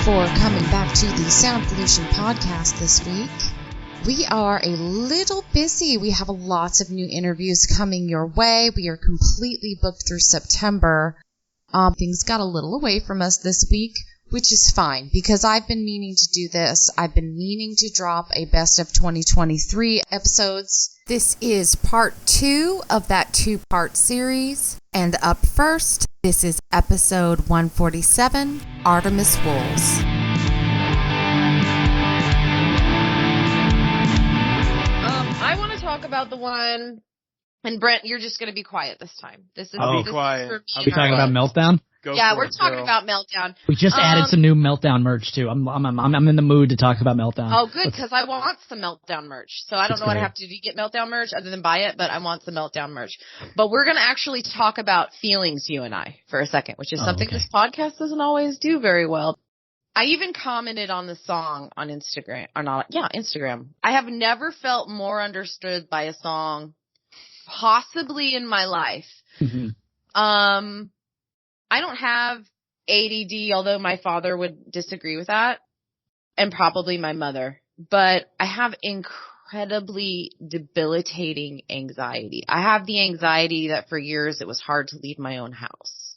for coming back to the Sound Pollution Podcast this week. We are a little busy. We have lots of new interviews coming your way. We are completely booked through September. Things got a little away from us this week, which is fine because I've been meaning to do this. I've been meaning to drop a best of 2023 episodes. This is part 2 of that 2-part series. And up first, this is episode 147, Artemis Wolves. I want to talk about the one, and Brent, you're just going to be quiet this time. This is quiet. For me. Are we talking about Meltdown? We're talking about Meltdown. We just added some new Meltdown merch too. I'm in the mood to talk about Meltdown. Oh, good, because I want some Meltdown merch. So I don't know what I have to do to get Meltdown merch other than buy it, but I want some Meltdown merch. But we're going to actually talk about feelings, you and I, for a second, which is something this podcast doesn't always do very well. I even commented on the song on Instagram. Instagram. I have never felt more understood by a song, possibly in my life. Mm-hmm. I don't have ADD, although my father would disagree with that, and probably my mother. But I have incredibly debilitating anxiety. I have the anxiety that for years it was hard to leave my own house.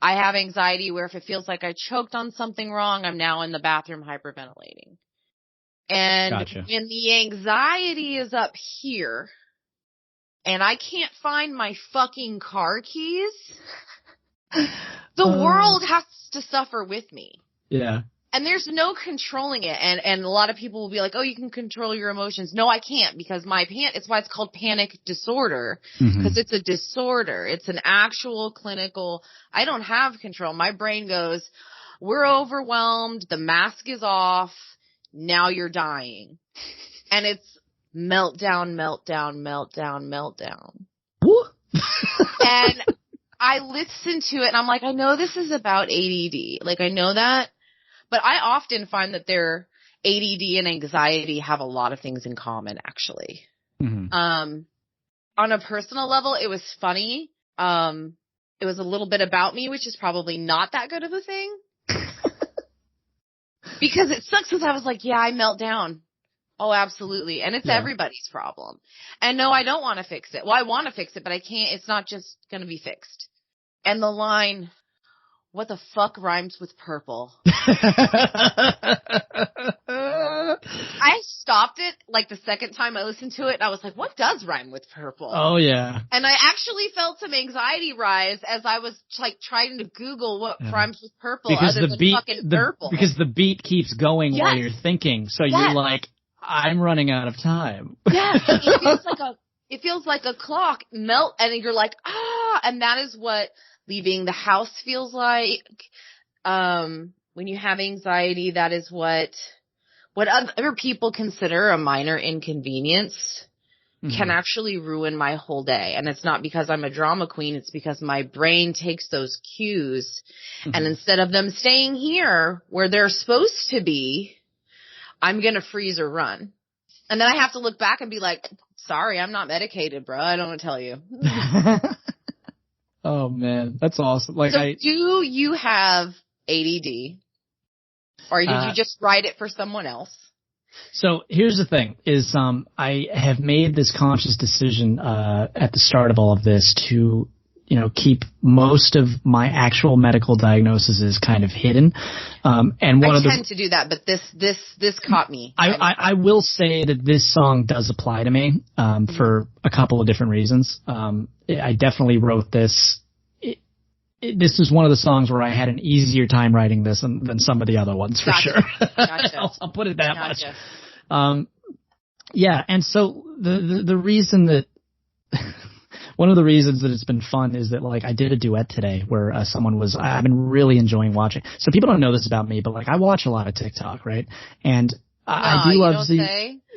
I have anxiety where if it feels like I choked on something wrong, I'm now in the bathroom hyperventilating. And when the anxiety is up here and I can't find my fucking car keys, the world has to suffer with me. Yeah. And there's no controlling it. And a lot of people will be like, oh, you can control your emotions. No, I can't, because it's why it's called panic disorder, because it's a disorder. It's an actual clinical, I don't have control. My brain goes, we're overwhelmed. The mask is off. Now you're dying. And it's meltdown, meltdown, meltdown, meltdown. And I listen to it and I'm like, I know this is about ADD. Like, I know that. But I often find that their ADD and anxiety have a lot of things in common, actually. Mm-hmm. On a personal level, it was funny. It was a little bit about me, which is probably not that good of a thing. Because it sucks, because I was like, yeah, I melt down. Oh, absolutely. And it's everybody's problem. And no, I don't want to fix it. Well, I want to fix it, but I can't. It's not just going to be fixed. And the line, what the fuck rhymes with purple? I stopped it like the second time I listened to it, and I was like, what does rhyme with purple? Oh, yeah. And I actually felt some anxiety rise as I was like trying to Google what rhymes with purple other than fucking purple. Because the beat keeps going while you're thinking, so you're like, I'm running out of time. Yeah, it feels like a clock melt, and you're like, and that is what leaving the house feels like. When you have anxiety, that is what other people consider a minor inconvenience can actually ruin my whole day. And it's not because I'm a drama queen. It's because my brain takes those cues and instead of them staying here where they're supposed to be, I'm going to freeze or run. And then I have to look back and be like, sorry, I'm not medicated, bro. I don't want to tell you. Oh, man. That's awesome. Like, do you have ADD? Or did you just write it for someone else? So here's the thing is, I have made this conscious decision, at the start of all of this to, keep most of my actual medical diagnoses kind of hidden. And I tend to do that, but this caught me. I will say that this song does apply to me, for a couple of different reasons. I definitely wrote this. This is one of the songs where I had an easier time writing this than some of the other ones, for sure. Gotcha. I'll put it that much. Yeah, and so the reason that one of the reasons that it's been fun is that, like, I did a duet today where I've been really enjoying watching. So people don't know this about me, but like I watch a lot of TikTok, right? And I do love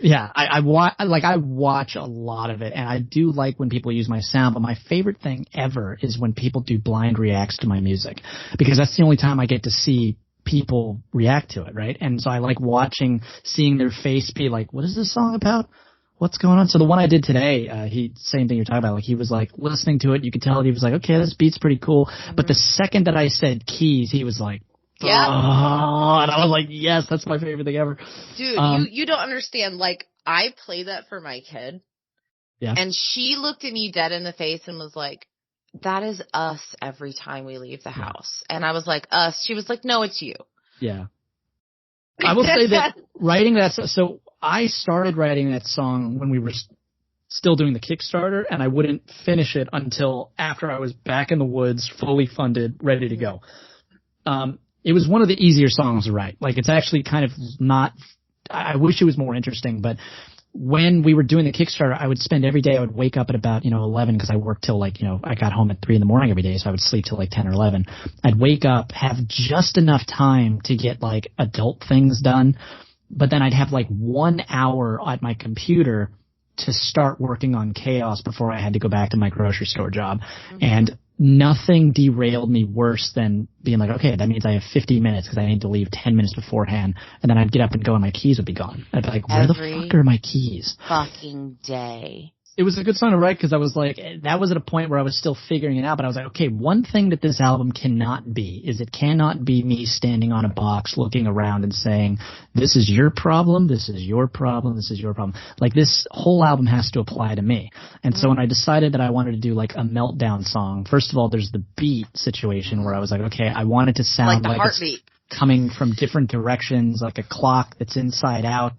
yeah, I watch a lot of it, and I do like when people use my sound, but my favorite thing ever is when people do blind reacts to my music, because that's the only time I get to see people react to it, right? And so I like seeing their face be like, what is this song about? What's going on? So the one I did today, same thing you're talking about, like he was like listening to it, you could tell he was like, okay, this beat's pretty cool. But the second that I said keys, he was like, Yeah. Oh, and I was like, yes, that's my favorite thing ever. Dude, you don't understand. Like, I play that for my kid. Yeah. And she looked at me dead in the face and was like, that is us every time we leave the house. And I was like, us. She was like, no, it's you. Yeah. I will say that writing that, so I started writing that song when we were still doing the Kickstarter, and I wouldn't finish it until after I was back in the woods, fully funded, ready to go. It was one of the easier songs to write. Like, it's actually kind of not, I wish it was more interesting, but when we were doing the Kickstarter, I would spend every day, I would wake up at about, 11, because I worked till like, I got home at 3 a.m. every day, so I would sleep till like 10 or 11. I'd wake up, have just enough time to get like adult things done, but then I'd have like 1 hour at my computer to start working on Chaos before I had to go back to my grocery store job. Mm-hmm. And nothing derailed me worse than being like, okay, that means I have 50 minutes because I need to leave 10 minutes beforehand. And then I'd get up and go and my keys would be gone. I'd be like, where the fuck are my keys? Fucking day. It was a good song to write because I was like, that was at a point where I was still figuring it out, but I was like, okay, one thing that this album cannot be is it cannot be me standing on a box looking around and saying, this is your problem, this is your problem, this is your problem. Like, this whole album has to apply to me. And so when I decided that I wanted to do like a meltdown song, first of all, there's the beat situation where I was like, okay, I want it to sound like heartbeat. It's coming from different directions, like a clock that's inside out,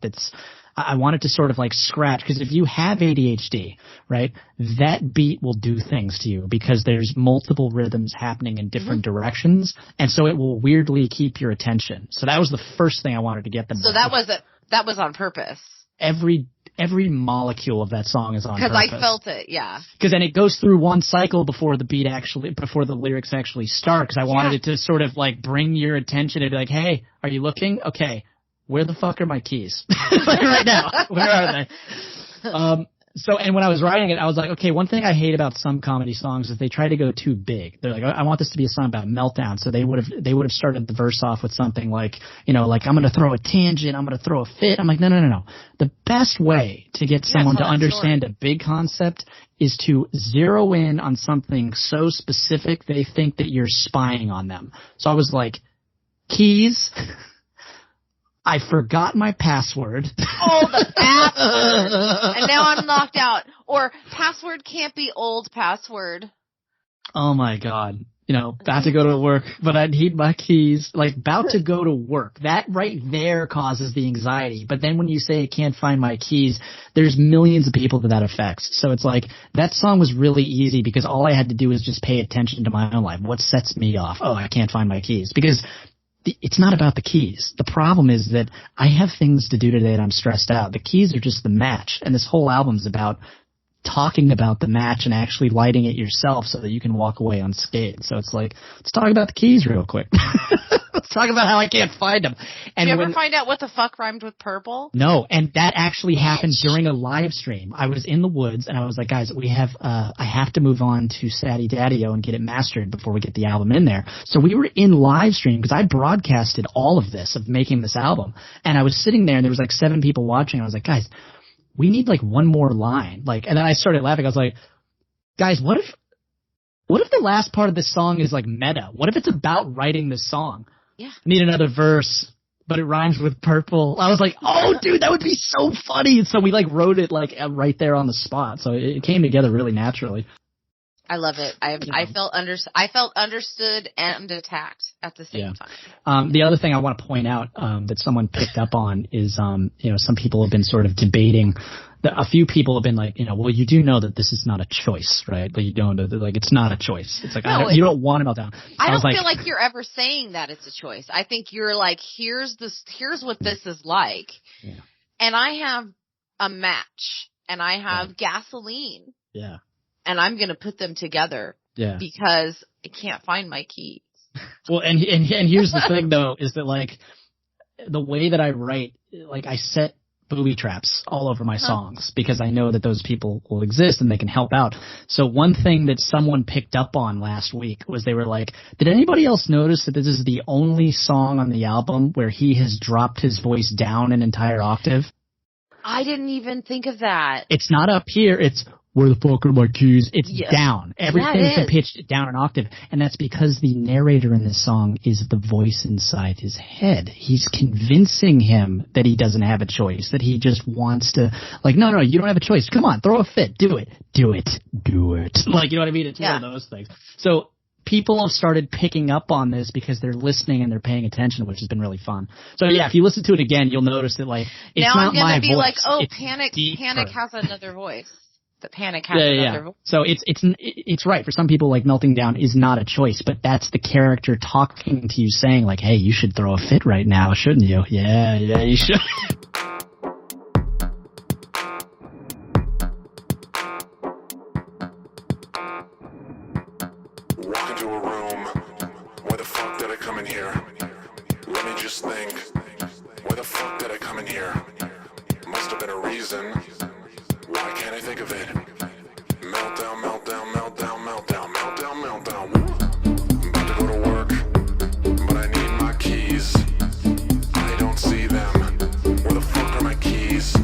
I want it to sort of like scratch, because if you have ADHD, right, that beat will do things to you because there's multiple rhythms happening in different directions, and so it will weirdly keep your attention. So that was the first thing I wanted to get them. So that was on purpose. Every molecule of that song is on purpose. Because I felt it, yeah. Because then it goes through one cycle before the lyrics actually start, because I wanted it to sort of like bring your attention and be like, hey, are you looking? Okay. Where the fuck are my keys? Like right now. Where are they? And when I was writing it, I was like, okay, one thing I hate about some comedy songs is they try to go too big. They're like, I want this to be a song about meltdown. So they would have started the verse off with something like, like, I'm going to throw a tangent, I'm going to throw a fit. I'm like, no. The best way to get someone to understand a big concept is to zero in on something so specific they think that you're spying on them. So I was like, keys. I forgot my password. Oh, the password. And now I'm locked out. Or password can't be old password. Oh my God. About to go to work, but I need my keys. Like, about to go to work. That right there causes the anxiety. But then when you say I can't find my keys, there's millions of people that affects. So it's like, that song was really easy because all I had to do was just pay attention to my own life. What sets me off? Oh, I can't find my keys. Because it's not about the keys. The problem is that I have things to do today and I'm stressed out. The keys are just the match. And this whole album's about talking about the match and actually lighting it yourself so that you can walk away unscathed. So it's like, let's talk about the keys real quick. Let's talk about how I can't find them. And did you ever find out what the fuck rhymed with purple? No, and that actually happened during a live stream. I was in the woods and I was like, guys, I have to move on to Sadie Daddy-O and get it mastered before we get the album in there. So we were in live stream because I broadcasted all of this, of making this album. And I was sitting there and there was like 7 people watching. I was like, guys, we need like one more line. Like, and then I started laughing. I was like, guys, what if the last part of this song is like meta? What if it's about writing this song? Yeah. Need another verse, but it rhymes with purple. I was like, oh dude, that would be so funny. And so we like wrote it like right there on the spot. So it came together really naturally. I love it. I felt understood and attacked at the same time. The other thing I want to point out that someone picked up on is some people have been sort of debating. A few people have been like, well, you do know that this is not a choice, right? Like, you don't, like, it's not a choice. It's like, you don't want to melt down. I don't feel like you're ever saying that it's a choice. I think you're like, here's what this is like. Yeah. And I have a match and I have gasoline. Yeah. And I'm going to put them together. Yeah. Because I can't find my keys. Well, and here's the thing though, is that like, the way that I write, like, I set booby traps all over my songs because I know that those people will exist and they can help out. So one thing that someone picked up on last week was they were like, did anybody else notice that this is the only song on the album where he has dropped his voice down an entire octave? I didn't even think of that. It's not up here. It's where the fuck are my keys? It's Yeah. down. Everything's been pitched down an octave. And that's because the narrator in this song is the voice inside his head. He's convincing him that he doesn't have a choice, that he just wants to, like, no, you don't have a choice. Come on, throw a fit. Do it. Like, you know what I mean? It's one of those things. So people have started picking up on this because they're listening and they're paying attention, which has been really fun. So yeah, if you listen to it again, you'll notice that, like, it's now not my voice. Now I'm gonna be like, oh, it's Panic deeper. has another voice. The Panic has another voice. So it's right. For some people, like, melting down is not a choice, but that's the character talking to you saying, like, hey, you should throw a fit right now, shouldn't you? Yeah, you should. Walk into a room. Why the fuck did I come in here? Let me just think. Why the fuck did I come in here? Must have been a reason. Why can't I think of it? Meltdown, meltdown, meltdown, meltdown, meltdown, meltdown. About to go to work, but I need my keys. I don't see them. Where the fuck are my keys?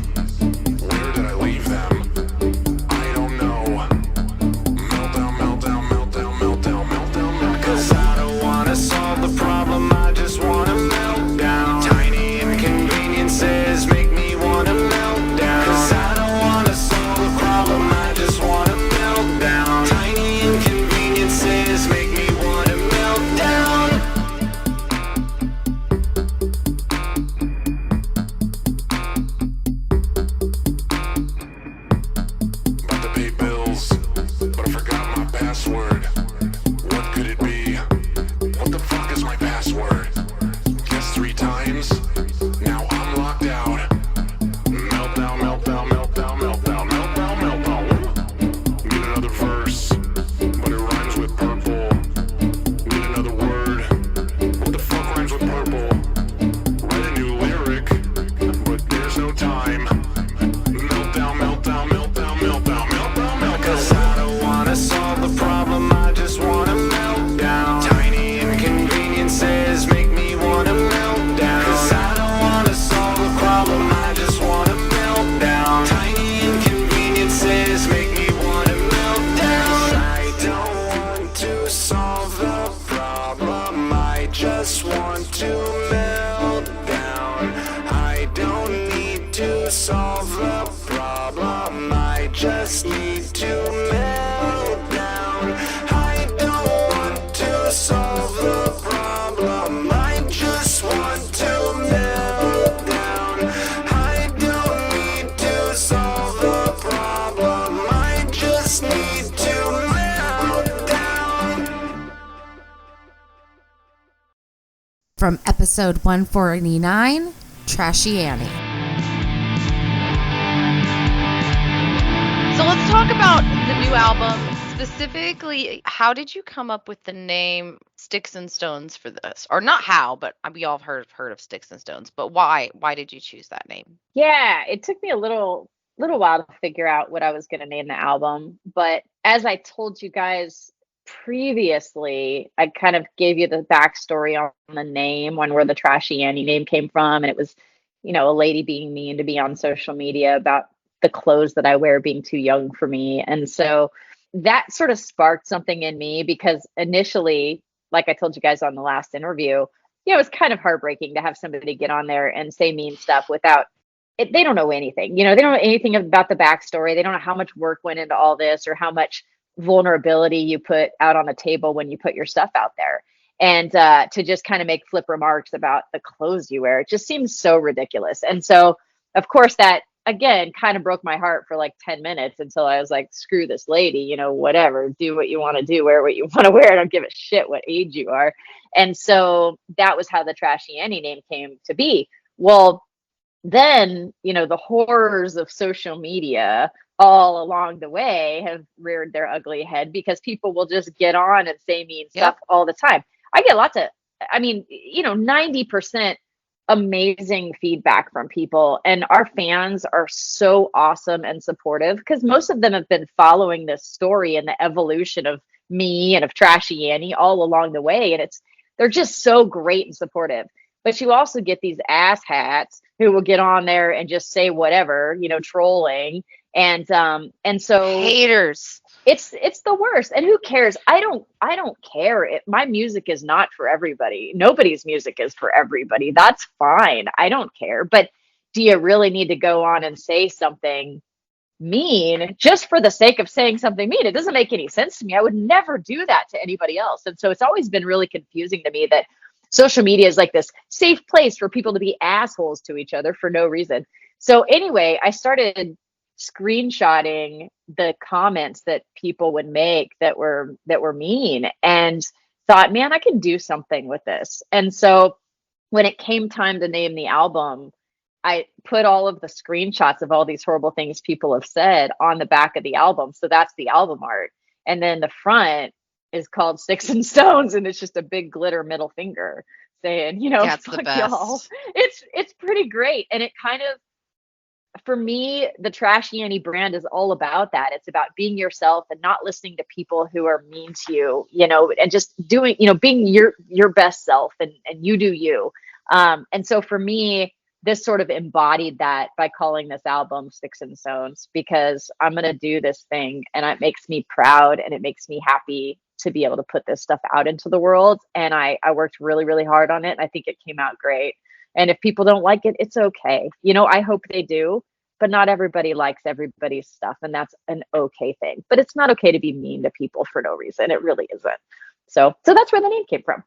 Where did I leave them? I don't know. Meltdown, meltdown, meltdown, meltdown, meltdown, meltdown. 'Cause I don't wanna solve the problem, I just wanna melt down. Tiny inconveniences make me wanna melt down. 'Cause I don't wanna solve the problem, I just wanna melt down. Tiny inconveniences make me wanna melt down. About to pay bills, but I forgot my password. What could it be? What the fuck is my password? Guess 3 times? Now I'm locked out. Meltdown, meltdown, meltdown, meltdown, meltdown, meltdown. Get another verse, but it rhymes with purple. Get another word. What the fuck rhymes with purple? Write a new lyric, but there's no time. Meltdown, meltdown, meltdown, meltdown, meltdown, meltdown. 'Cause I don't wanna solve the problem, I just wanna melt down. Tiny inconveniences make me wanna melt down. 'Cause I don't wanna solve the problem, I just wanna melt down. Tiny inconveniences make me wanna melt down. I don't want to solve the problem, I just want to melt down. I don't need to solve the problem, I just need to melt down. I don't want to solve the problem, I just want to melt down. I don't need to solve the problem, I just need to melt down. From episode 149, Trashy Annie. So let's talk about the new album. Specifically, how did you come up with the name Sticks and Stones for this? Or not how, but we all have heard of Sticks and Stones. But why? Why did you choose that name? Yeah, it took me a little while to figure out what I was going to name the album. But as I told you guys previously, I kind of gave you the backstory on the name, where the Trashy Annie name came from. And it was, a lady being mean to me on social media about the clothes that I wear being too young for me. And so that sort of sparked something in me, because initially, like I told you guys on the last interview, it was kind of heartbreaking to have somebody get on there and say mean stuff without it. They don't know anything, they don't know anything about the backstory. They don't know how much work went into all this, or how much vulnerability you put out on the table when you put your stuff out there. And to just kind of make flip remarks about the clothes you wear, it just seems so ridiculous. And so, of course, that again kind of broke my heart for like 10 minutes, until I was like, screw this lady, whatever, do what you want to do, wear what you want to wear. I don't give a shit what age you are. And so that was how the Trashy Annie name came to be. Well, then, the horrors of social media all along the way have reared their ugly head, because people will just get on and say mean stuff all the time. I get lots of, 90% amazing feedback from people, and our fans are so awesome and supportive, because most of them have been following this story and the evolution of me and of Trashy Annie all along the way. And they're just so great and supportive. But you also get these asshats who will get on there and just say whatever, trolling, And so Haters. it's the worst. And who cares? I don't care. My music is not for everybody. Nobody's music is for everybody. That's fine. I don't care. But do you really need to go on and say something mean just for the sake of saying something mean? It doesn't make any sense to me. I would never do that to anybody else. And so it's always been really confusing to me that social media is like this safe place for people to be assholes to each other for no reason. So anyway, I started screenshotting the comments that people would make that were mean, and thought, man, I can do something with this. And so when it came time to name the album, I put all of the screenshots of all these horrible things people have said on the back of the album. So that's the album art. And then the front is called Sticks and Stones, and it's just a big glitter middle finger saying, That's the fuck best. y'all. It's pretty great. And it kind of, for me, the Trashy Annie brand is all about that. It's about being yourself and not listening to people who are mean to you, and just doing, being your best self, and you do you. And so for me, this sort of embodied that by calling this album Sticks and Stones, because I'm going to do this thing and it makes me proud and it makes me happy to be able to put this stuff out into the world. And I worked really, really hard on it. And I think it came out great. And if people don't like it, it's okay. I hope they do, but not everybody likes everybody's stuff. And that's an okay thing. But it's not okay to be mean to people for no reason. It really isn't. So that's where the name came from.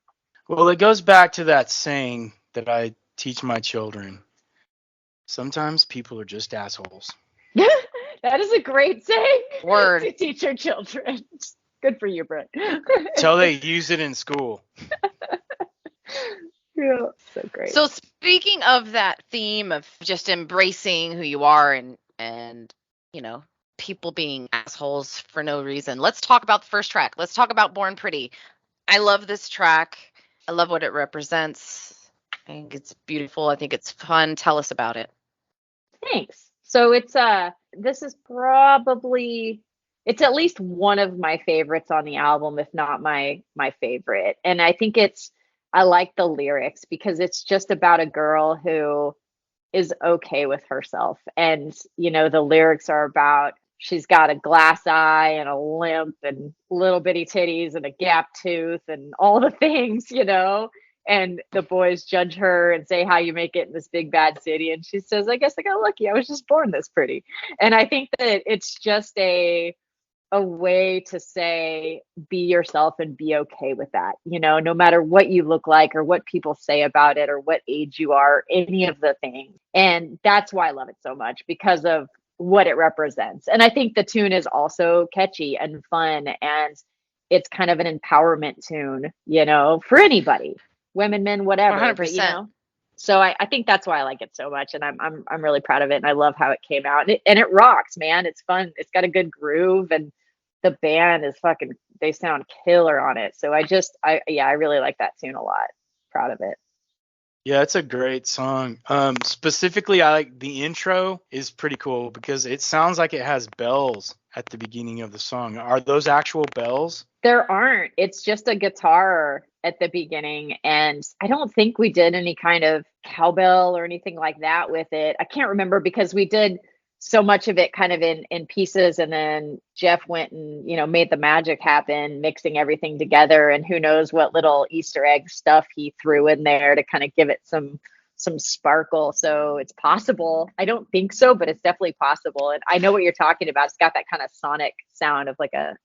Well, it goes back to that saying that I teach my children. Sometimes people are just assholes. That is a great saying. Word. To teach your children. Good for you, Brett. Till they use it in school. Yeah, so great. So speaking of that theme of just embracing who you are and people being assholes for no reason, let's talk about the first track. Let's talk about Born Pretty. I love this track. I love what it represents. I think it's beautiful. I think it's fun. Tell us about it. Thanks. So it's this is probably, it's at least one of my favorites on the album, if not my favorite. And I think I like the lyrics because it's just about a girl who is okay with herself. And the lyrics are about, she's got a glass eye and a limp and little bitty titties and a gap tooth and all the things, and the boys judge her and say, how you make it in this big bad city. And she says, I guess I got lucky. I was just born this pretty. And I think that it's just a way to say, be yourself and be okay with that. No matter what you look like or what people say about it or what age you are, any of the things. And that's why I love it so much, because of what it represents. And I think the tune is also catchy and fun, and it's kind of an empowerment tune, for anybody, women, men, whatever. 100%. But, so I think that's why I like it so much, and I'm really proud of it, and I love how it came out, and it rocks, man. It's fun. It's got a good groove, and the band is they sound killer on it. So I really like that tune a lot. Proud of it. Yeah, it's a great song. Specifically, I like the intro is pretty cool because it sounds like it has bells at the beginning of the song. Are those actual bells? There aren't. It's just a guitar at the beginning. And I don't think we did any kind of cowbell or anything like that with it. I can't remember because we did so much of it kind of in pieces. And then Jeff went and, made the magic happen, mixing everything together. And who knows what little Easter egg stuff he threw in there to kind of give it some sparkle. So it's possible. I don't think so, but it's definitely possible. And I know what you're talking about. It's got that kind of sonic sound of like a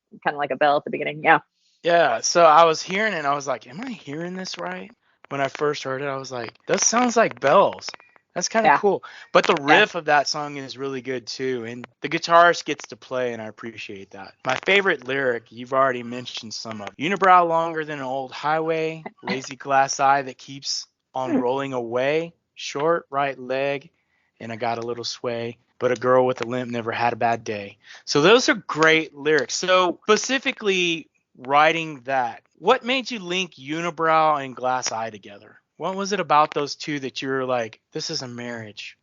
bell at the beginning. Yeah. Yeah. So I was hearing it and I was like, am I hearing this right? When I first heard it, I was like, that sounds like bells. That's kind of cool. But the riff of that song is really good too. And the guitarist gets to play, and I appreciate that. My favorite lyric, you've already mentioned some of. Unibrow longer than an old highway, lazy glass eye that keeps on rolling away, short right leg, and I got a little sway. But a girl with a limp never had a bad day. So those are great lyrics. So specifically writing that, what made you link Unibrow and Glass Eye together? What was it about those two that you were like, this is a marriage?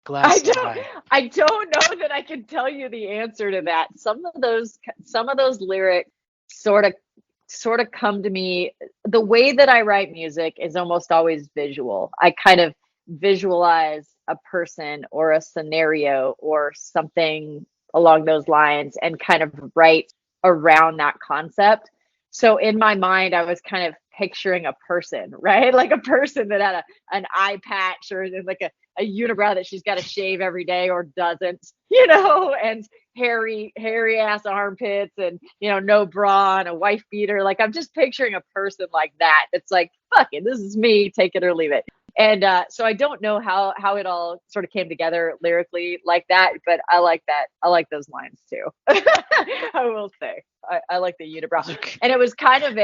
Glass Eye. I don't know that I can tell you the answer to that. Some of those lyrics sort of come to me. The way that I write music is almost always visual. I kind of visualize a person or a scenario or something along those lines and kind of write around that concept. So in my mind, I was kind of picturing a person, right? Like a person that had an eye patch or like a unibrow that she's got to shave every day or doesn't, and hairy ass armpits and, no bra and a wife beater. Like I'm just picturing a person like that. It's like, fuck it, this is me, take it or leave it. And so I don't know how it all sort of came together lyrically like that, but I like that. I like those lines too. I will say I like the unibrow. And it was kind of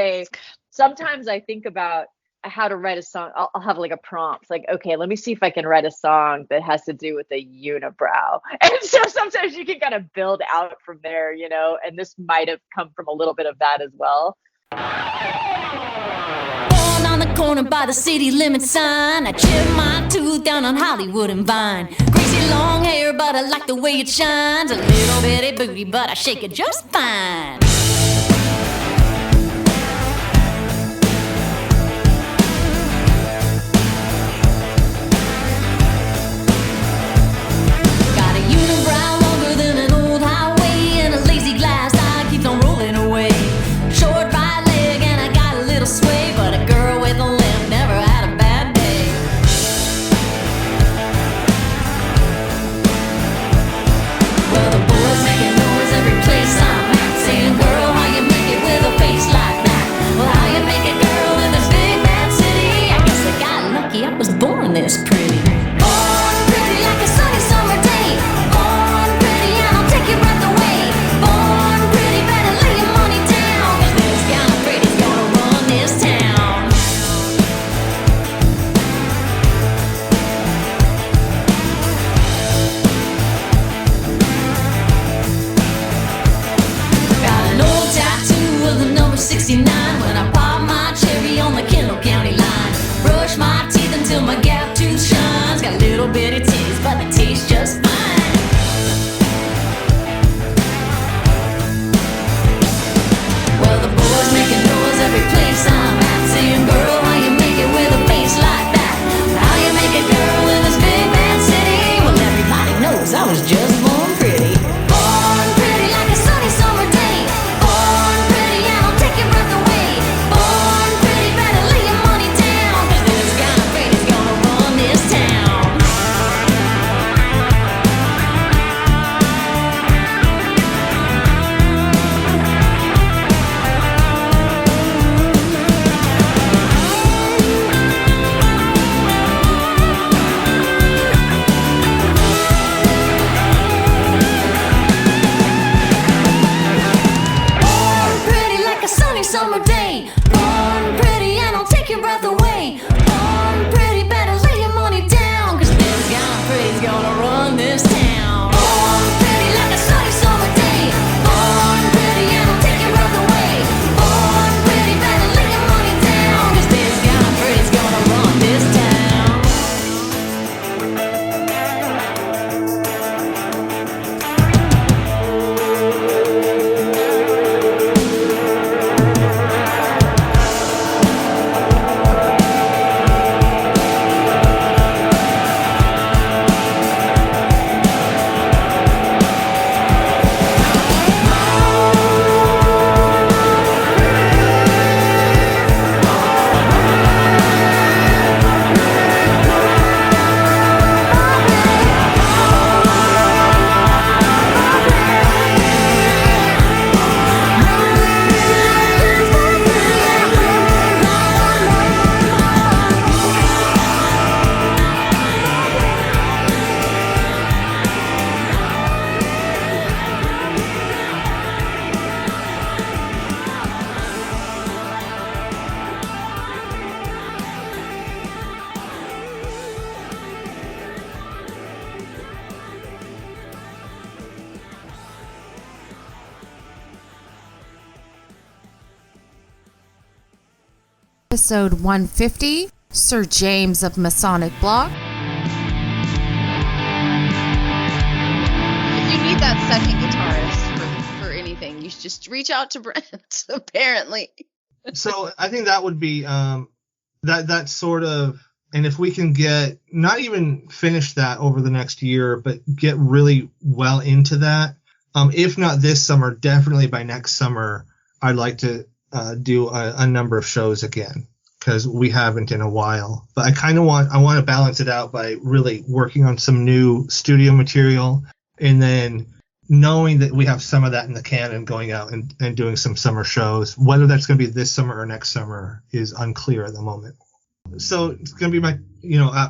sometimes I think about how to write a song. I'll have like a prompt, like, okay, let me see if I can write a song that has to do with a unibrow. And so sometimes you can kind of build out from there, and this might have come from a little bit of that as well. Born on the corner by the city limit sign. I chip my tooth down on Hollywood and Vine. Greasy long hair, but I like the way it shines. A little bitty booty, but I shake it just fine. Got a unibrow longer than an old highway, and a lazy glass eye keeps on rolling away. Short right leg and I got a little sway, but a girl with a limp never had a bad day. Well, the boys making noise every place I'm at, saying, girl, how you make it with a face like that? Well, how you make it, girl, in this big bad city? I guess I got lucky, I was born this pretty. Born pretty like a sunny summer day. Born pretty and I'll take your breath away. Born pretty, better lay your money down, 'cause this kind of pretty's gonna run this town. Got an old tattoo of the number 69 when I pop my cherry on the Kendall County line. Brush my teeth until my gap tooth shines. Got little bitty titties, but they taste just fine. Well, the boys making noise every place I'm at, saying, girl, how you make it with a face like that? How you make it, girl, in this big bad city? Well, everybody knows I was just born pretty. Born pretty like a sunny summer day. Born pretty and I'll take your breath away. Born pretty, better lay your money down, 'cause this kind of pretty's gonna run this town. Born pretty like a sunny summer day. Born pretty and I'll take your breath away. Born pretty, better lay your money down, 'cause this kind of pretty's gonna run this town. Born pretty like a sunny summer day. Born pretty and I'll take your breath away. Born pretty, better lay your money down, 'cause this kind of pretty's gonna run this town. Episode 150, Sir James of Masonic Block. If you need that second guitarist for anything, you should just reach out to Brent, apparently. So I think that would be that sort of, and if we can get, not even finish that over the next year, but get really well into that, if not this summer, definitely by next summer, I'd like to do a number of shows again, because we haven't in a while. But I want to balance it out by really working on some new studio material, and then knowing that we have some of that in the can and going out and doing some summer shows. Whether that's going to be this summer or next summer is unclear at the moment. So it's going to be my,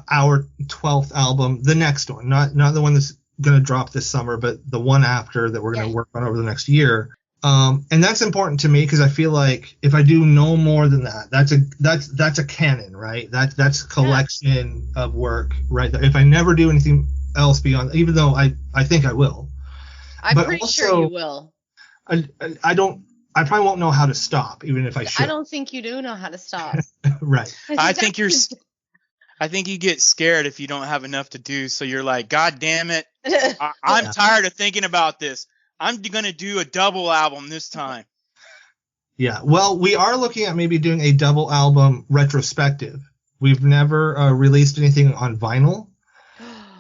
our 12th album, the next one, not the one that's going to drop this summer, but the one after that we're going to work on over the next year. And that's important to me because I feel like if I do no more than that, that's a canon, right? That's a collection of work, right? If I never do anything else beyond, even though I think I will. I'm pretty sure you will. I probably won't know how to stop, even if I should. I don't think you do know how to stop. Right. I think you get scared if you don't have enough to do. So you're like, God damn it. I'm tired of thinking about this. I'm going to do a double album this time. Yeah. Well, we are looking at maybe doing a double album retrospective. We've never released anything on vinyl.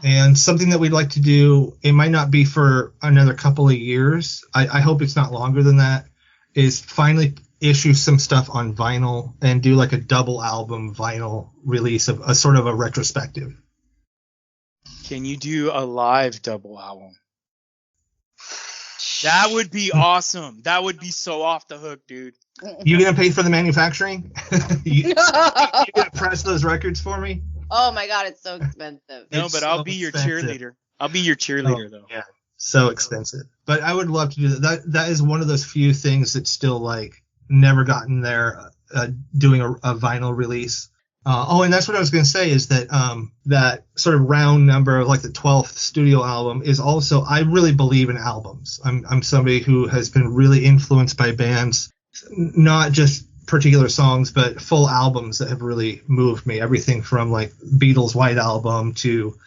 And something that we'd like to do, it might not be for another couple of years. I hope it's not longer than that, is finally issue some stuff on vinyl and do like a double album vinyl release of a sort of a retrospective. Can you do a live double album? That would be awesome. That would be so off the hook, dude. You gonna pay for the manufacturing? you gonna press those records for me? Oh my God, it's so expensive. No, but I'll be your cheerleader. I'll be your cheerleader, though. Yeah, so expensive. But I would love to do that. That is one of those few things that's still like never gotten there, doing a vinyl release. And that's what I was going to say is that that sort of round number of like the 12th studio album is also, I really believe in albums. I'm somebody who has been really influenced by bands, not just particular songs, but full albums that have really moved me. Everything from like Beatles' White Album to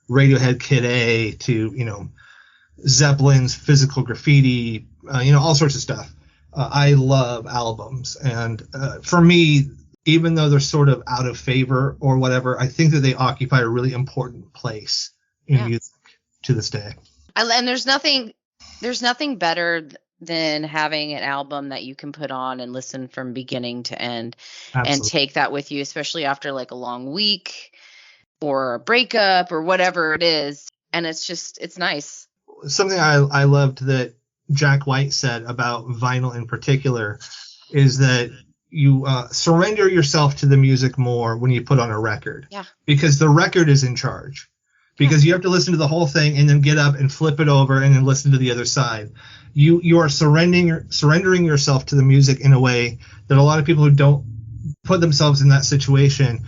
Radiohead Kid A to, Zeppelin's Physical Graffiti, all sorts of stuff. I love albums. And for me, even though they're sort of out of favor or whatever, I think that they occupy a really important place in music to this day. And there's nothing better than having an album that you can put on and listen from beginning to end. Absolutely. And take that with you, especially after like a long week or a breakup or whatever it is. And it's nice. Something I loved that Jack White said about vinyl in particular is that you surrender yourself to the music more when you put on a record. Yeah. Because the record is in charge. Because you have to listen to the whole thing and then get up and flip it over and then listen to the other side. You are surrendering yourself to the music in a way that a lot of people who don't put themselves in that situation,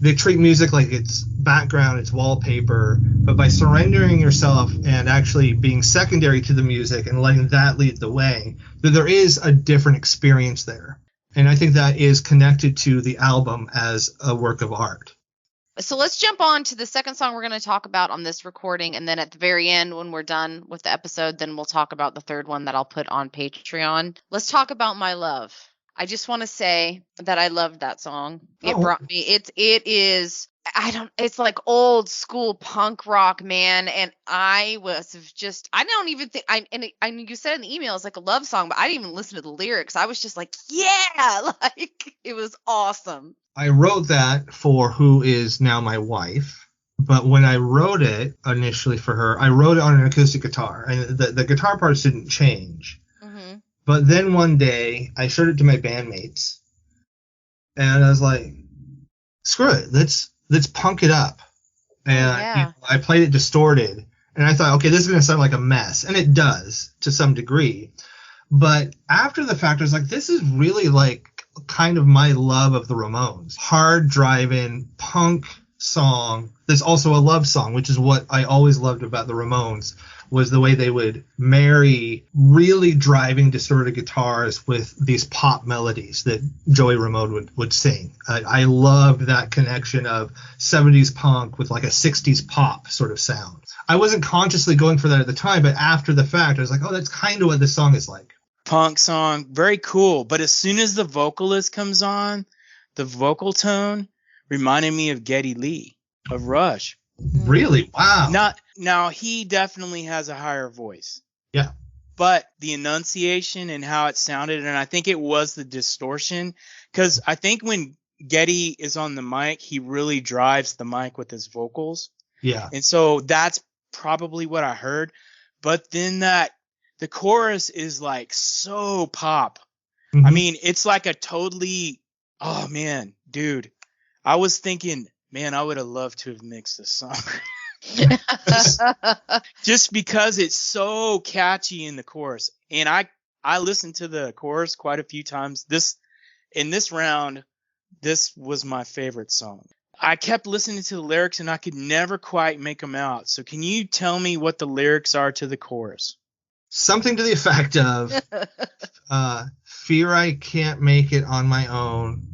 they treat music like it's background, it's wallpaper. But by surrendering yourself and actually being secondary to the music and letting that lead the way, that there is a different experience there. And I think that is connected to the album as a work of art. So let's jump on to the second song we're going to talk about on this recording. And then at the very end, when we're done with the episode, then we'll talk about the third one that I'll put on Patreon. Let's talk about My Love. I just want to say that I loved that song. It brought me, it's like old school punk rock, man. And I don't even think, you said in the email it's like a love song, but I didn't even listen to the lyrics. I was just like, yeah, like it was awesome. I wrote that for who is now my wife. But when I wrote it initially for her, I wrote it on an acoustic guitar, and the guitar parts didn't change. Mm-hmm. But then one day I showed it to my bandmates, and I was like, screw it, let's punk it up. And I played it distorted, and I thought, okay, this is going to sound like a mess. And it does to some degree. But after the fact, I was like, this is really like kind of my love of the Ramones. Hard driving punk song that's also a love song, which is what I always loved about the Ramones, was the way they would marry really driving distorted guitars with these pop melodies that Joey Ramone would sing. I loved that connection of 70s punk with like a 60s pop sort of sound. I wasn't consciously going for that at the time, but after the fact, I was like, oh, that's kind of what this song is like. Punk song, very cool. But as soon as the vocalist comes on, the vocal tone reminded me of Geddy Lee of Rush. Really? Wow. Now he definitely has a higher voice. Yeah. but the enunciation and how it sounded, and I think it was the distortion, because I think when Geddy is on the mic, he really drives the mic with his vocals. Yeah. And so that's probably what I heard. But then the chorus is like so pop. Mhm. I mean, it's like a totally, oh man, dude. I was thinking, man, I would have loved to have mixed this song. Just because it's so catchy in the chorus. And I listened to the chorus quite a few times. In this round, this was my favorite song. I kept listening to the lyrics and I could never quite make them out. So can you tell me what the lyrics are to the chorus? Something to the effect of, fear I can't make it on my own,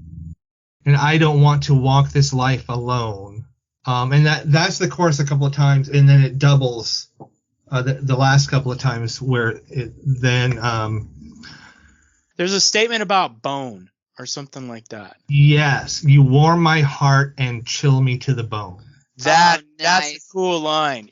and I don't want to walk this life alone. And that's the chorus a couple of times, and then it doubles the last couple of times where it then... There's a statement about bone or something like that. Yes, you warm my heart and chill me to the bone. That's nice. a cool line.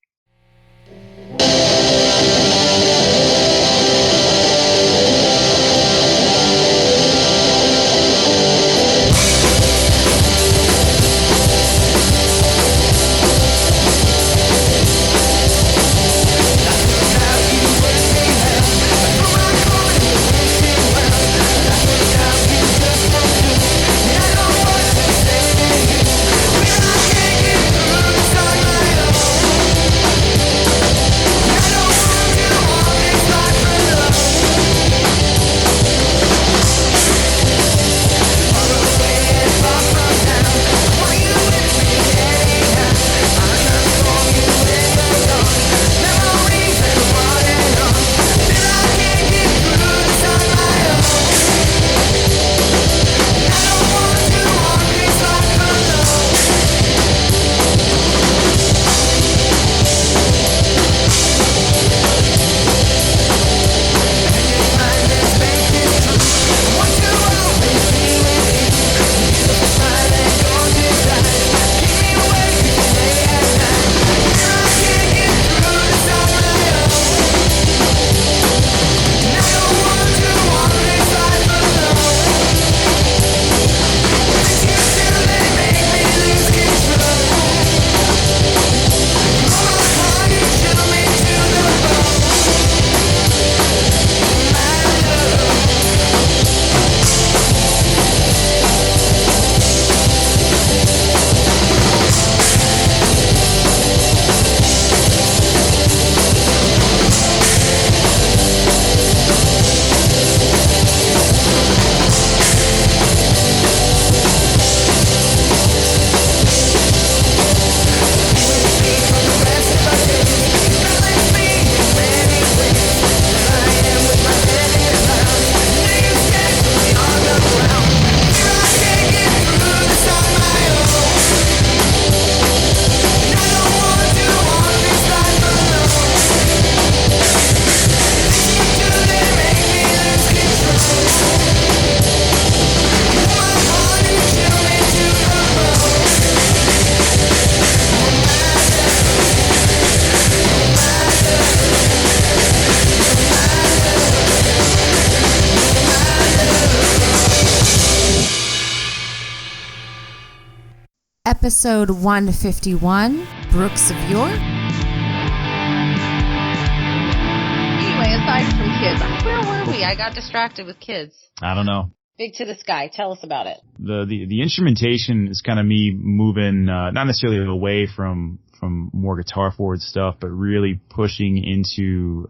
Episode 151, Brooks of York. Anyway, aside from kids, where were we? I got distracted with kids. I don't know. Big to the Sky. Tell us about it. The instrumentation is kind of me moving, not necessarily away from more guitar forward stuff, but really pushing into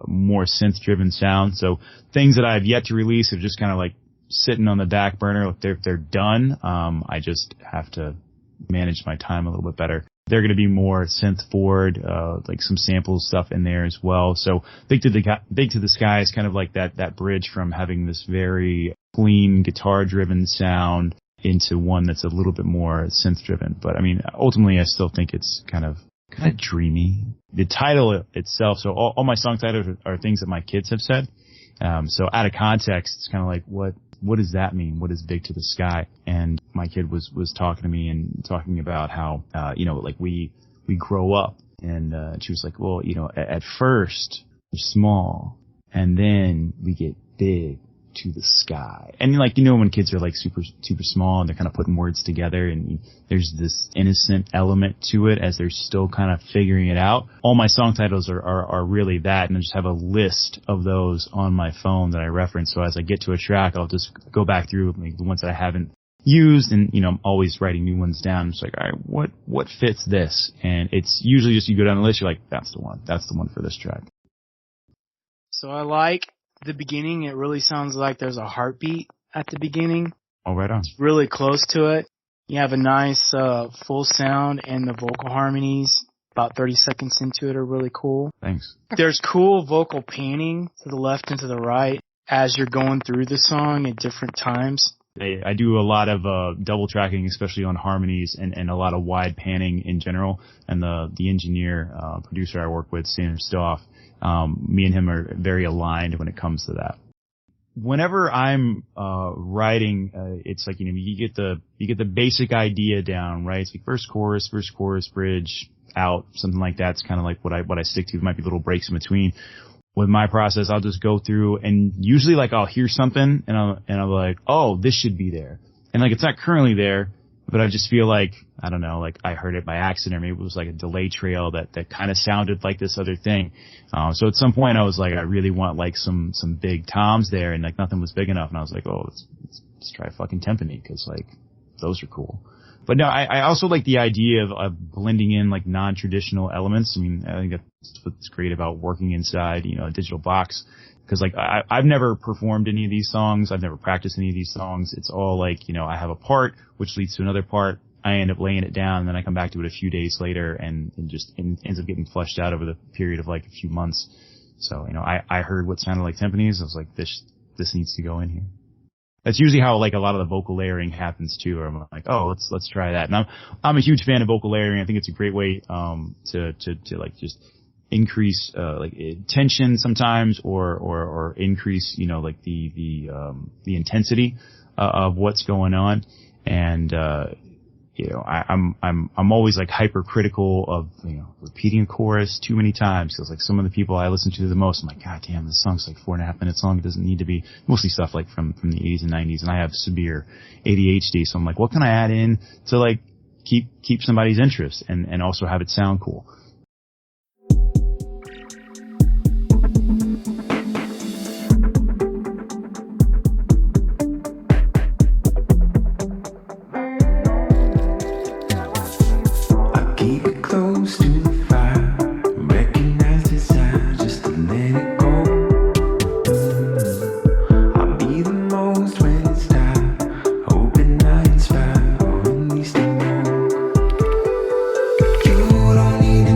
more synth driven sound. So things that I've yet to release are just kind of like sitting on the back burner. If they're done, I just have to manage my time a little bit better. They're going to be more synth forward, like some sample stuff in there as well. So Big to the Sky is kind of like that bridge from having this very clean guitar driven sound into one that's a little bit more synth driven. But I mean, ultimately I still think it's kind of dreamy. The title itself, so all my song titles are things that my kids have said. So out of context, it's kind of like, what does that mean? What is Big to the Sky? And my kid was talking to me and talking about how, like we grow up, and she was like, well, at first we're small, and then we get big to the sky. And like, when kids are like super small and they're kind of putting words together, and there's this innocent element to it as they're still kind of figuring it out. All my song titles are really that, and I just have a list of those on my phone that I reference. So as I get to a track, I'll just go back through like the ones that I haven't used, and I'm always writing new ones down. It's like, all right, what fits this? And it's usually just you go down the list, you're like, that's the one for this track. So I like the beginning. It really sounds like there's a heartbeat at the beginning. Oh, right on. It's really close to it. You have a nice full sound, and the vocal harmonies about 30 seconds into it are really cool. Thanks. There's cool vocal panning to the left and to the right as you're going through the song at different times. I do a lot of double tracking, especially on harmonies, and a lot of wide panning in general. And the engineer, producer I work with, Sandra Stoff, me and him are very aligned when it comes to that. Whenever I'm writing, it's like, you get the basic idea down, right? It's like first chorus, bridge, out, something like that. It's kind of like what I stick to. There might be little breaks in between. With my process, I'll just go through, and usually like I'll hear something and I'm like, oh, this should be there. And like it's not currently there, but I just feel like, I don't know, like I heard it by accident, or maybe it was like a delay trail that kind of sounded like this other thing. So at some point I was like, I really want like some big toms there, and like nothing was big enough. And I was like, oh, let's try fucking timpani, because like those are cool. But no, I also like the idea of blending in like non-traditional elements. I mean, I think that's what's great about working inside, a digital box. Cause like I've never performed any of these songs. I've never practiced any of these songs. It's all like, I have a part which leads to another part. I end up laying it down, and then I come back to it a few days later, and just ends up getting fleshed out over the period of like a few months. So, I heard what sounded like timpanis. I was like, this needs to go in here. That's usually how like a lot of the vocal layering happens too. Or I'm like, oh, let's try that. And I'm a huge fan of vocal layering. I think it's a great way to like just increase like tension sometimes, or increase like the intensity of what's going on. And I'm always like hypercritical of repeating a chorus too many times, because like some of the people I listen to the most, I'm like, God damn, this song's like 4.5 minutes long. It doesn't need to be. Mostly stuff like from the 80s and 90s, and I have severe ADHD, so I'm like, what can I add in to like keep somebody's interest and also have it sound cool? You don't need to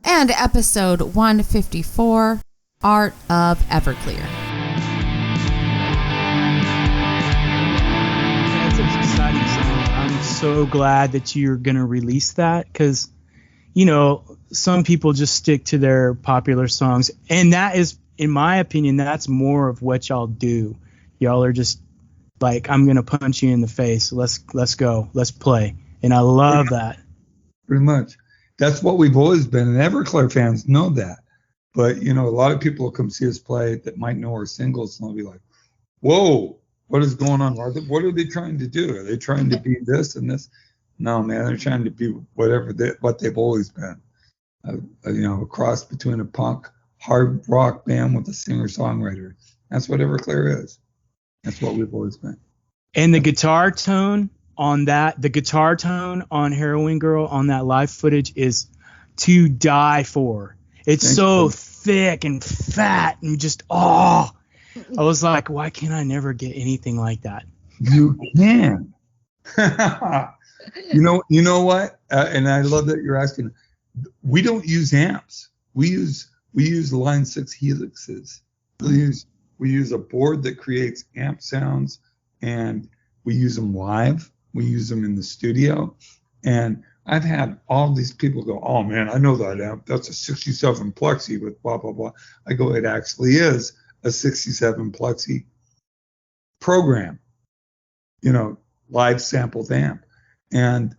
And episode 154, Art of Everclear. That's an exciting song. I'm so glad that you're going to release that because, you know, some people just stick to their popular songs. And that is, in my opinion, that's more of what y'all do. Y'all are just like, I'm going to punch you in the face. Let's go. Let's play. And I love that. Pretty much. That's what we've always been. And Everclear fans know that. But, you know, a lot of people will come see us play that might know our singles and they'll be like, whoa, what is going on? What are they trying to do? Are they trying to be this and this? No, man, they're trying to be what they've always been. You know, a cross between a punk, hard rock band with a singer-songwriter. That's what Everclear is. That's what we've always been. And the guitar tone on Heroin Girl on that live footage is to die for. It's so thick and fat and just, I was like, why can't I never get anything like that? You can. You know what? And I love that you're asking. We don't use amps. We use Line 6 Helixes. We use a board that creates amp sounds, and we use them live. We use them in the studio. And I've had all these people go, oh, man, I know that amp. That's a 67 Plexi with blah, blah, blah. I go, it actually is a 67 Plexi program, you know, live sampled amp. And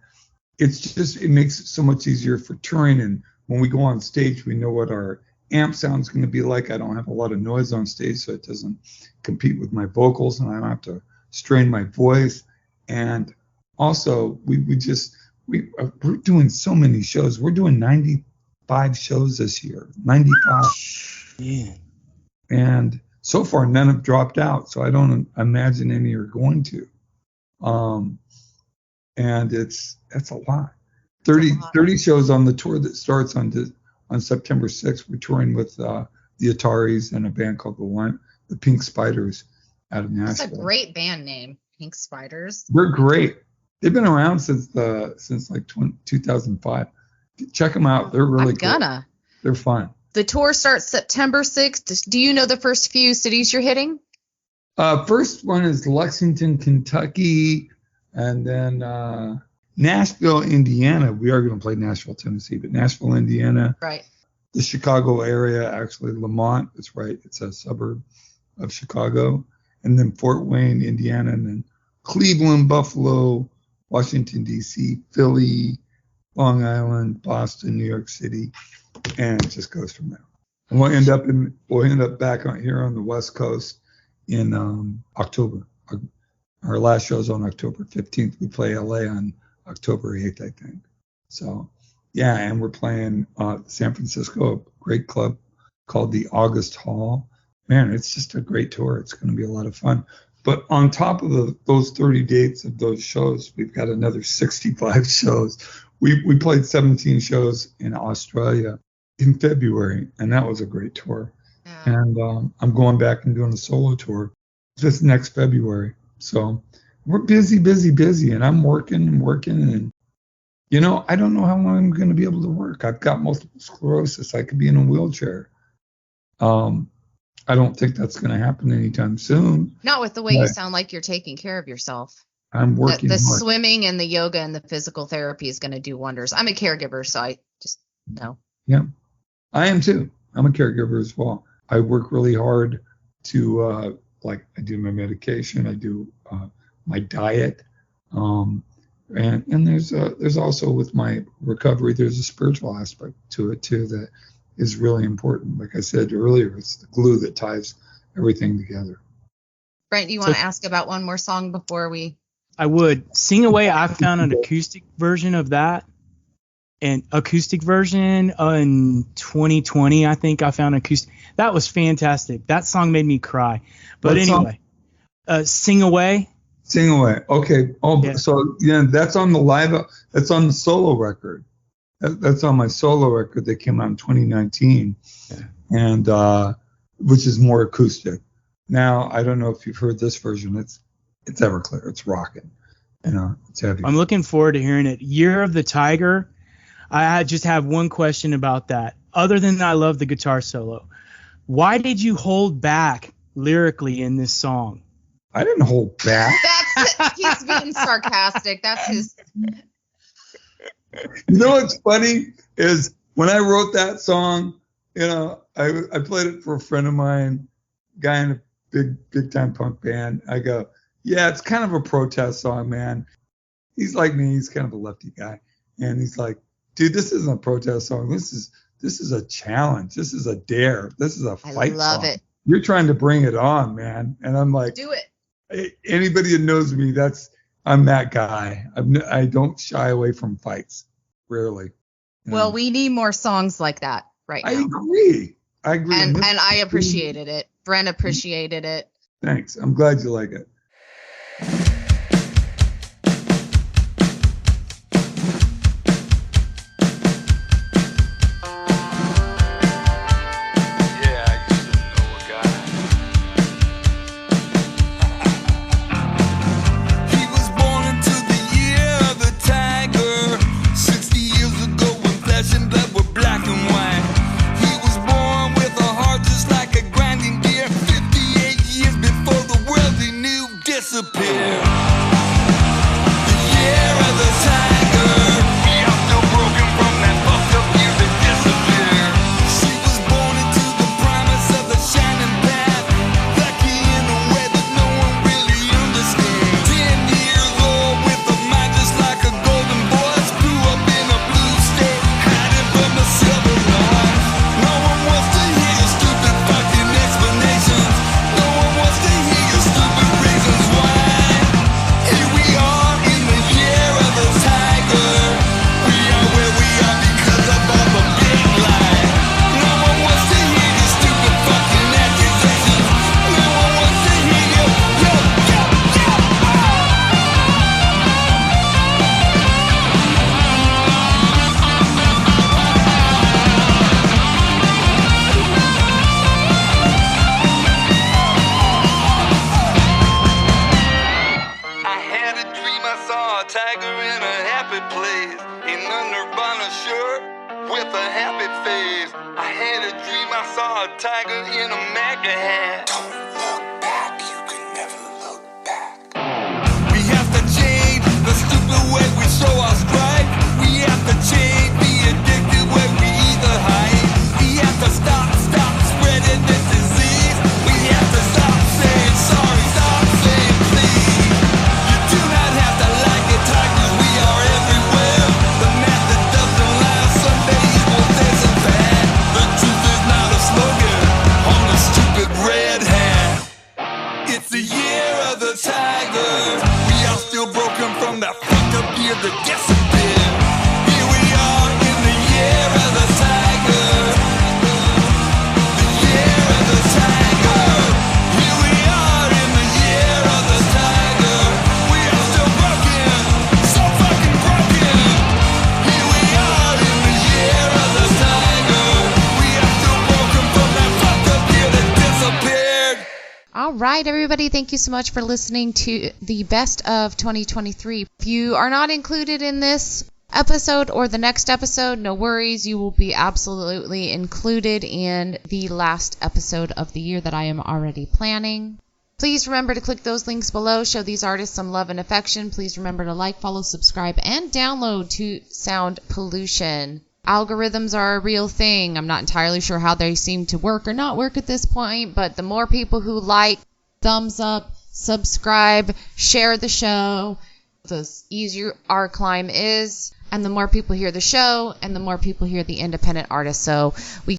it makes it so much easier for touring. And when we go on stage, we know what our amp sound's going to be like. I don't have a lot of noise on stage, so it doesn't compete with my vocals, and I don't have to strain my voice. And also, we're doing so many shows. We're doing 95 shows this year, 95. Yeah. And so far, none have dropped out, so I don't imagine any are going to. And that's a lot. 30 shows on the tour that starts on September 6th. We're touring with the Ataris and a band called the Pink Spiders out of Nashville. That's a great band name, Pink Spiders. They're great. They've been around since 2005. Check them out. They're really cool. They're fun. The tour starts September 6th. Do you know the first few cities you're hitting? First one is Lexington, Kentucky, and then Nashville, Indiana. We are going to play Nashville, Tennessee, but Nashville, Indiana. Right. The Chicago area, actually, Lamont. That's right. It's a suburb of Chicago. And then Fort Wayne, Indiana, and then Cleveland, Buffalo, Washington, D.C., Philly, Long Island, Boston, New York City, and it just goes from there. And we'll end up back on here on the West Coast in October. Our last show's on October 15th. We play LA on October 8th, I think. So, yeah, and we're playing San Francisco, a great club called the August Hall. Man, it's just a great tour. It's going to be a lot of fun. But on top of those 30 dates of those shows, we've got another 65 shows. We played 17 shows in Australia in February, and that was a great tour. Yeah. And I'm going back and doing a solo tour this next February. So we're busy, and I'm working, and, you know, I don't know how long I'm going to be able to work. I've got multiple sclerosis. I could be in a wheelchair. I don't think that's going to happen anytime soon. Not with the way you sound like you're taking care of yourself. I'm working the hard. Swimming and the yoga and the physical therapy is going to do wonders. I'm a caregiver, so I just know. Yeah, I am too. I'm a caregiver as well. I work really hard to, I do my medication. I do my diet. And there's also with my recovery, there's a spiritual aspect to it too that is really important. Like I said earlier, it's the glue that ties everything together. Brent, do you want to ask about one more song before we? I would. Sing Away, I found an acoustic version of that. An acoustic version in 2020, I think I found acoustic. That was fantastic. That song made me cry. But anyway, Sing Away. Sing Away. Okay. Oh, yeah. So yeah, that's on the solo record. That's on my solo record that came out in 2019, and which is more acoustic. Now, I don't know if you've heard this version. It's Everclear. It's rocking. It's heavy. I'm looking forward to hearing it. Year of the Tiger. I just have one question about that. Other than I love the guitar solo, why did you hold back lyrically in this song? I didn't hold back. He's being sarcastic. That's his. You know what's funny is when I wrote that song, I played it for a friend of mine, guy in a big time punk band. I go, yeah, it's kind of a protest song, man. He's like me. He's kind of a lefty guy, and he's like, dude, this isn't a protest song. This is a challenge. This is a dare. This is a fight. I love it. You're trying to bring it on, man. And I'm like, do it. Anybody that knows me, I'm that guy. I don't shy away from fights. Rarely. Well, we need more songs like that right now. I agree. And I appreciated it. Brent appreciated it. Thanks. I'm glad you like it. All right, everybody, thank you so much for listening to the best of 2023. If you are not included in this episode or the next episode, no worries. You will be absolutely included in the last episode of the year that I am already planning. Please remember to click those links below. Show these artists some love and affection. Please remember to like, follow, subscribe, and download to Sound Pollution. Algorithms are a real thing. I'm not entirely sure how they seem to work or not work at this point, but the more people who like, thumbs up, subscribe, share the show, the easier our climb is, and the more people hear the show, and the more people hear the independent artists. So we